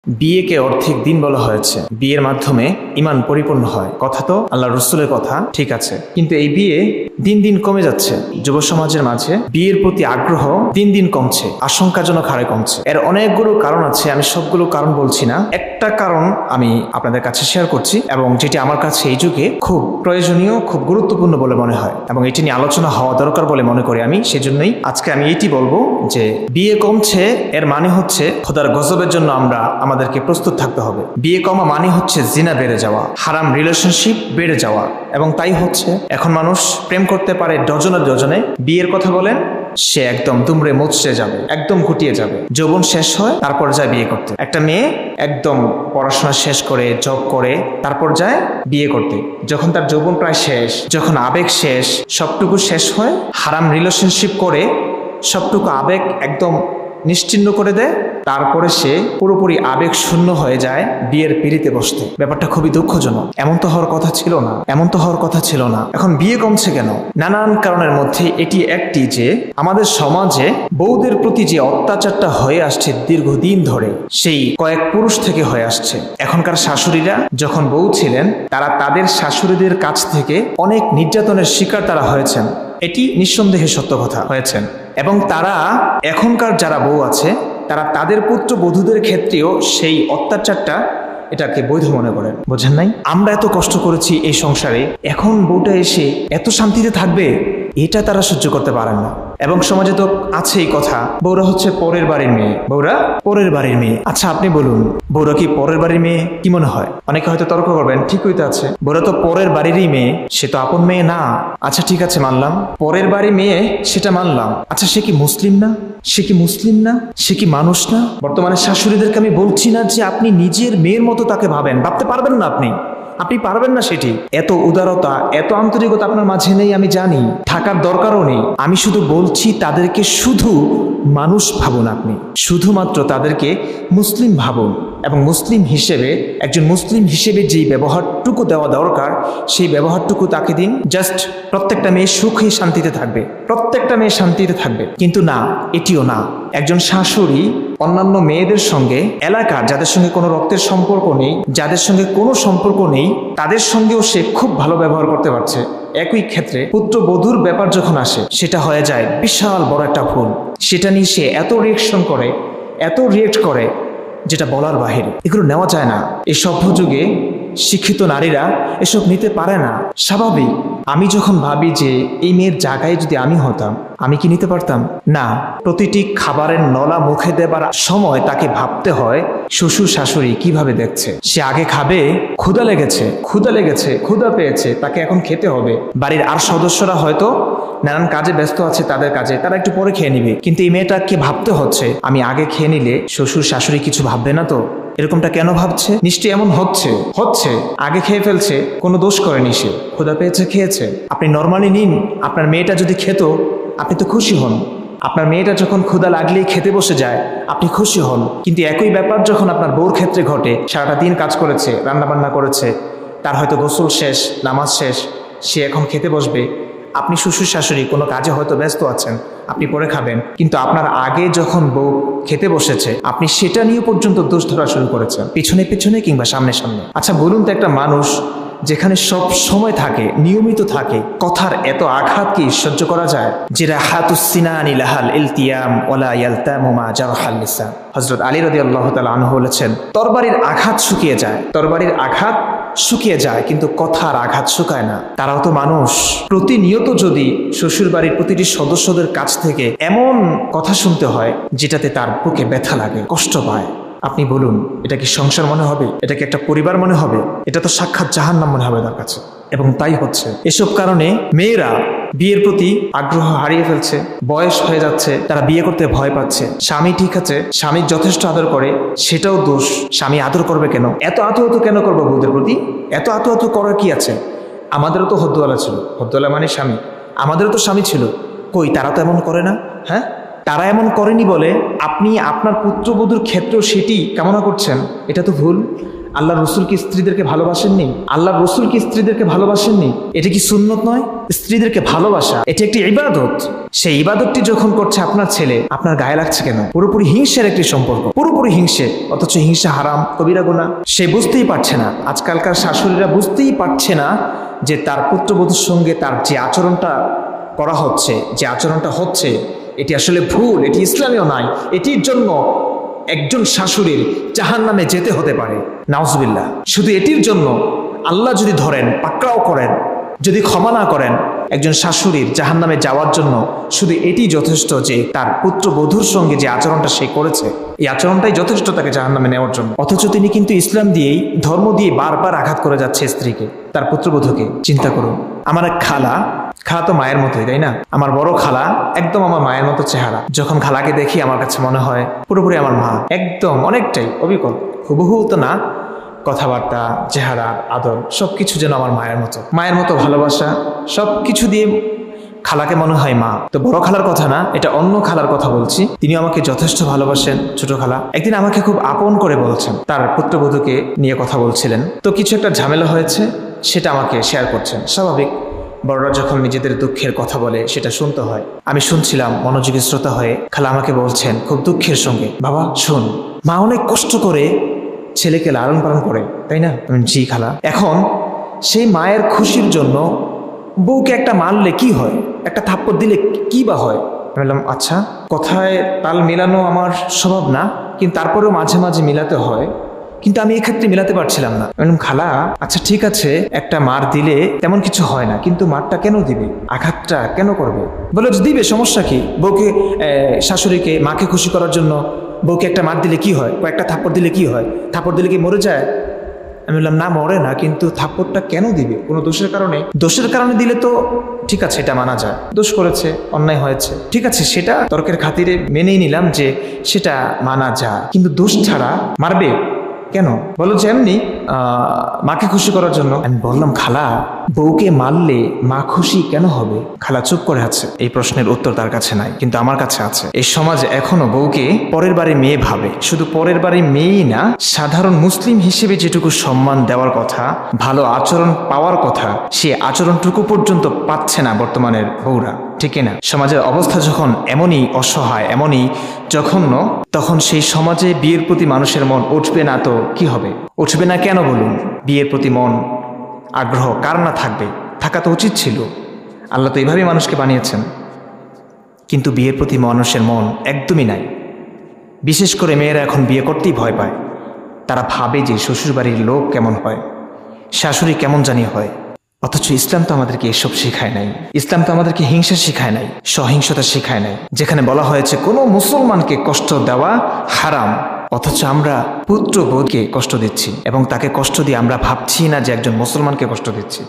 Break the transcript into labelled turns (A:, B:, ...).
A: বিয়েকে অর্ধেক দিন বলা হয়েছে। বিয়ের মাধ্যমে ঈমান পরিপূর্ণ হয়, কথা তো আল্লাহ রসুলের কথা, ঠিক আছে, কিন্তু এই বিয়ে দিন দিন কমে যাচ্ছে। যুব সমাজের মাঝে বিয়ের প্রতি আগ্রহ দিন দিন কমছে, আশঙ্কাজনক হারে কমছে। এর অনেকগুলো কারণ আছে, আমি সবগুলো কারণ বলছি না, একটা কারণ আমি আপনাদের কাছে শেয়ার করছি এবং যেটি আমার কাছে এই যুগে খুব প্রয়োজনীয়, খুব গুরুত্বপূর্ণ বলে মনে হয় এবং এটি নিয়ে আলোচনা হওয়া দরকার বলে মনে করি আমি। সেজন্যই আজকে আমি এটি বলবো যে বিয়ে কমছে, এর মানে হচ্ছে খোদার গজবের জন্য আমরা আমাদেরকে প্রস্তুত থাকতে হবে। বিয়ে কমা মানে হচ্ছে জিনা বেড়ে যাওয়া, হারাম রিলেশনশিপ বেড়ে যাওয়া, এবং তাই হচ্ছে এখন মানুষ প্রেম করতে পারে ডজনে ডজনে, বিয়ের কথা বলেন সে একদম দুমড়ে মুচড়ে যাবে, একদম গুটিয়ে যাবে। যৌবন শেষ হয় তারপর যায় বিয়ে করতে। একটা মেয়ে একদম পড়াশোনা শেষ করে জব করে তারপর যায় বিয়ে করতে। যখন তার যৌবন প্রায় শেষ, যখন আবেগ শেষ, সবটুকু শেষ হয়, হারাম রিলেশনশিপ করে সবটুকু আবেগ একদম নিশ্চিহ্ন করে দেয়, তারপরে সে পুরোপুরি আবেগ শূন্য হয়ে যায় বিয়ের পিড়িতে বসতে। ব্যাপারটা খুবই দুঃখজনক। এমন তো হওয়ার কথা ছিল না, এমন তো হওয়ার কথা ছিল না। এখন বিয়ে কমছে কেন? নানান কারণের মধ্যে এটি একটি যে আমাদের সমাজে বউদের প্রতি যে অত্যাচারটা হয়ে আসছে দীর্ঘদিন ধরে, সেই কয়েক পুরুষ থেকে হয়ে আসছে। এখনকার শাশুড়িরা যখন বউ ছিলেন, তারা তাদের শাশুড়িদের কাছ থেকে অনেক নির্যাতনের শিকার তারা হয়েছেন, এটি নিঃসন্দেহে সত্য কথা হয়েছেন। এবং তারা এখনকার যারা বউ আছে, তারা তাদের পুত্র বধূদের ক্ষেত্রেও সেই অত্যাচারটা এটাকে বৈধ মনে করেন। বোঝেন নাই? আমরা এত কষ্ট করেছি এই সংসারে, এখন বউটা এসে এত শান্তিতে থাকবে, এটা তারা সহ্য করতে পারেন না। এবং সমাজে তো আছেই কথা, বউরা হচ্ছে পরের বাড়ির মেয়ে, বউরা পরের বাড়ির মেয়ে। আচ্ছা আপনি বলুন, বউরা কি পরের বাড়ির মেয়ে? কি মনে হয়? অনেকে হয়তো তর্ক করবেন, ঠিকই তো আছে, বউরা তো পরের বাড়িরই মেয়ে, সে তো আপন মেয়ে না। আচ্ছা ঠিক আছে, মানলাম পরের বাড়ির মেয়ে, সেটা মানলাম। আচ্ছা সে কি মুসলিম না? সে কি মুসলিম না? সে কি মানুষ না? বর্তমানে শাশুড়িদেরকে আমি বলছি না যে আপনি নিজের মেয়ের মতো তাকে ভাবেন, ভাবতে পারবেন না, আপনি পারবেন না সেটি। এত উদারতা, এত আন্তরিকতা আপনার মাঝে নেই, আমি জানি, থাকার দরকারও নেই। আমি শুধু বলছি তাদেরকে শুধু মানুষ ভাবুন, আপনি শুধুমাত্র তাদেরকে মুসলিম ভাবুন এবং মুসলিম হিসেবে, একজন মুসলিম হিসেবে যেই ব্যবহারটুকু দেওয়া দরকার সেই ব্যবহারটুকু তাকে দিন। জাস্ট প্রত্যেকটা মেয়ে সুখে শান্তিতে থাকবে, প্রত্যেকটা মেয়ে শান্তিতে থাকবে। কিন্তু না, এটিও না। একজন শাশুড়ি অন্যান্য মেয়েদের সঙ্গে, এলাকার যাদের সঙ্গে কোনো রক্তের সম্পর্ক নেই, যাদের সঙ্গে কোনো সম্পর্ক নেই, তাদের সঙ্গেও সে খুব ভালো ব্যবহার করতে পারছে। একই ক্ষেত্রে পুত্রবধূর ব্যাপার যখন আসে, সেটা হয়ে যায় বিশাল বড় একটা ভুল। সেটা নিয়ে সে এত রিয়েক্ট করে যেটা বলার বাহিরে। এগুলো নেওয়া যায় না। এই সভ্য যুগে শিক্ষিত নারীরা এসব নিতে পারে না, স্বাভাবিক। আমি যখন ভাবি যে এই মেয়ের জায়গায় যদি আমি হতাম, আমি কি নিতে পারতাম? না। প্রতিটি খাবারের নলা মুখে দেবার সময় তাকে ভাবতে হয় শ্বশুর শাশুড়ি কিভাবে দেখছে। সে আগে খাবে, ক্ষুধা লেগেছে, ক্ষুধা পেয়েছে, তাকে এখন খেতে হবে। বাড়ির আর সদস্যরা হয়তো নানান কাজে ব্যস্ত আছে, তাদের কাজে তারা একটু পরে খেয়ে নিবে, কিন্তু এই মেয়েটাকে ভাবতে হচ্ছে আমি আগে খেয়ে নিলে শ্বশুর শাশুড়ি কিছু ভাববে না তো। এরকমটা কেন ভাবছে? নিশ্চয়ই এমন হচ্ছে, আগে খেয়ে ফেলছে, কোনো দোষ করেনি, সে ক্ষুধা পেয়েছে, খেয়েছে। আপনি নর্মালি নিন, আপনার মেয়েটা যদি খেত, আপনি তো খুশি হন। আপনার মেয়েটা যখন ক্ষুধা লাগলেই খেতে বসে যায়, আপনি খুশি হন। কিন্তু একই ব্যাপার যখন আপনার বউর ক্ষেত্রে ঘটে, সারাটা দিন কাজ করেছে, রান্নাবান্না করেছে, তার হয়তো গোসল শেষ, নামাজ শেষ, সে এখন খেতে বসবে। আপনি শ্বশুর শাশুড়ি কোনো কাজে হয়তো ব্যস্ত আছেন, আপনি পরে খাবেন, কিন্তু আপনার আগে যখন বউ খেতে বসেছে, আপনি সেটা নিয়ে পর্যন্ত দোষ ধরা শুরু করেছেন, পিছনে কিংবা সামনে। আচ্ছা বলুন তো, একটা মানুষ যেখানে সব সময় থাকে, নিয়মিত থাকে, কথার এত আঘাত কি সহ্য করা যায়? যেটা হাতুসিনানি লাহাল ইলতিয়াম ওয়ালা ইয়ালতামু মা জারহাল লিসান। হযরত আলী রাদিয়াল্লাহু তাআলা আনহু বলেছেন, তরবারির আঘাত শুকিয়ে যায়, কিন্তু কথার আঘাত শুকায় না। তারাও তো মানুষ। প্রতিনিয়ত যদি শ্বশুর বাড়ির প্রতিটি সদস্যদের কাছ থেকে এমন কথা শুনতে হয় যেটাতে তার বুকে ব্যথা লাগে, কষ্ট পায়, আপনি বলুন এটা কি সংসার মনে হবে? এটা কি একটা পরিবার মনে হবে? এটা তো সাক্ষাৎ জাহান্নাম মনে হবে তার কাছে। এবং তাই হচ্ছে। এসব কারণে মেয়েরা বিয়ের প্রতি আগ্রহ হারিয়ে ফেলছে, বয়স হয়ে যাচ্ছে, তারা বিয়ে করতে ভয় পাচ্ছে। স্বামী ঠিক আছে, স্বামী যথেষ্ট আদর করে, সেটাও দোষ। স্বামী আদর করবে কেন? এত আতু কেন করবে বউদের প্রতি? এত আতু করার কি আছে? আমাদেরও তো হদ্দওয়ালা ছিল, হদ্দওয়ালা মানে স্বামী, আমাদেরও তো স্বামী ছিল। কই, তারা তো এমন করে না। হ্যাঁ, তারা এমন করেনি বলে আপনি আপনার পুত্রবধূর ক্ষেত্রেও সেটি কামনা করছেন, এটা তো ভুল। আল্লাহ রসুল কি স্ত্রীদেরকে ভালোবাসেননি? আল্লাহ রসুল কি স্ত্রীদেরকে ভালোবাসেননি? এটা কি সুন্নত নয়? স্ত্রীদেরকে ভালোবাসা এটি একটি ইবাদত। সেই ইবাদতটি যখন করছে আপনার ছেলে, আপনার গায়ে লাগছে কেন? পুরোপুরি হিংসের একটি সম্পর্ক, পুরোপুরি হিংসে। অথচ হিংসা হারাম, কবিরা গুনাহ। সে বুঝতেই পারছে না, আজকালকার শাশুড়িরা বুঝতেই পারছে না যে তার পুত্রবধূর সঙ্গে তার যে আচরণটা করা হচ্ছে, যে আচরণটা হচ্ছে, এটি আসলে ভুল, এটি ইসলামীয় নয়। এটির জন্য একজন শাশুড়ির জাহান্নামে যেতে হতে পারে, নাউজুবিল্লাহ। শুধু এটির জন্য আল্লাহ যদি ধরেন, পাকড়াও করেন, যদি ক্ষমা না করেন, একজন শাশুড়ির জাহান্নামে যাওয়ার জন্য শুধু এটি যথেষ্ট যে তার পুত্রবধূর সঙ্গে যে আচরণটা সে করেছে, এই আচরণটাই যথেষ্ট তাকে জাহান্নামে নেওয়ার জন্য। অথচ তিনি কিন্তু ইসলাম দিয়েই, ধর্ম দিয়ে বারবার আঘাত করে যাচ্ছে স্ত্রীকে, তার পুত্রবধূকে। চিন্তা করুন, আমার এক খালা তো মায়ের মতোই, তাই না? আমার বড় খালা একদম আমার মায়ের মতো চেহারা। যখন খালাকে দেখি আমার কাছে মনে হয় পুরোপুরি আমার মা, একদম অনেকটাই অবিকল, হুবহু তো না, কথাবার্তা, চেহারা, আদর সবকিছু যেন আমার মায়ের মতো ভালোবাসা, সবকিছু দিয়ে খালাকে মনে হয় মা। তো বড় খালার কথা না, এটা অন্য খালার কথা বলছি। তিনি আমাকে যথেষ্ট ভালোবাসেন। ছোট খালা একদিন আমাকে খুব আপন করে বলছেন, তার পুত্রবধূকে নিয়ে কথা বলছিলেন। তো কিছু একটা ঝামেলা হয়েছে, সেটা আমাকে শেয়ার করছেন। স্বাভাবিক, বড়রা যখন নিজেদের দুঃখের কথা বলে সেটা শুনতে হয়। আমি শুনছিলাম মনোযোগী শ্রোতা হয়ে। খালা আমাকে বলছেন খুব দুঃখের সঙ্গে, বাবা শোন, মা অনেক কষ্ট করে ছেলেকে লালন পালন করে, তাই না? জি খালা। এখন সেই মায়ের খুশির জন্য বউকে একটা মারলে কি হয়, একটা থাপ্পড় দিলে কি বা হয়? আমি বললাম আচ্ছা, কথায় তাল মেলানো আমার স্বভাব না, কিন্তু তারপরেও মাঝে মাঝে মিলাতে হয়, কিন্তু আমি এক্ষেত্রে মিলাতে পারছিলাম না। বললাম খালা আচ্ছা ঠিক আছে, একটা মার দিলে তেমন কিছু হয় না, কিন্তু মারটা কেন দিবে, আঘাতটা কেন করবে? বলে দিবে, সমস্যা কি? বউকে, শাশুড়িকে, মাকে খুশি করার জন্য বউকে একটা মার দিলে কি হয়, কয়েকটা থাপ্পড় দিলে কি হয়? থাপ্পড় দিলে কি মরে যায়? আমি বললাম না, মরে না, কিন্তু থাপ্পড়টা কেন দিবে? কোনো দোষের কারণে? দোষের কারণে দিলে তো ঠিক আছে, এটা মানা যায়, দোষ করেছে, অন্যায় হয়েছে, ঠিক আছে, সেটা তর্কের খাতিরে মেনেই নিলাম যে সেটা মানা যায়, কিন্তু দোষ ছাড়া মারবে কেন? বলো যে এমনি মাকে খুশি করার জন্য। আমি বললাম খালা, বউকে মারলে মা খুশি কেন হবে? খালা চুপ করে আছে। এই প্রশ্নের উত্তর তার কাছে নাই, কিন্তু আমার কাছে আছে। এই সমাজ এখনো বউকে পরের বাড়ি মেয়ে ভাবে। শুধু পরের বাড়ি মেয়েই না, সাধারণ মুসলিম হিসেবে যেটুকু সম্মান দেওয়ার কথা, ভালো আচরণ পাওয়ার কথা, সে আচরণটুকু পর্যন্ত পাচ্ছে না বর্তমানের বউরা, ঠিক না? সমাজের অবস্থা যখন এমনই অসহায়, এমনই জঘন্য, তখন সেই সমাজে বিয়ের প্রতি মানুষের মন উঠবে না তো কি হবে? উঠবে না কেন বলুন? বিয়ের প্রতি মন, আগ্রহ কার না থাকবে? থাকা তো উচিত ছিল। আল্লাহ তো এইভাবেই মানুষকে বানিয়েছেন। কিন্তু বিয়ের প্রতি মানুষের মন একদমই নাই। বিশেষ করে মেয়েরা এখন বিয়ে করতেই ভয় পায়। তারা ভাবে যে শ্বশুরবাড়ির লোক কেমন হয়, শাশুড়ি কেমন জানি হয়। অথচ ইসলাম তো আমাদেরকে এসব শেখায় নাই। ইসলাম তো আমাদেরকে হিংসা শেখায় নাই, সহিংসতা শেখায় নাই, যেখানে বলা হয়েছে কোনো মুসলমানকে কষ্ট দেওয়া হারাম। অথচ আমরা পুত্রবধূকে কষ্ট দিচ্ছি, এবং তাকে কষ্ট দিয়ে আমরা ভাবছি না যে একজন মুসলমানকে কষ্ট দিচ্ছি।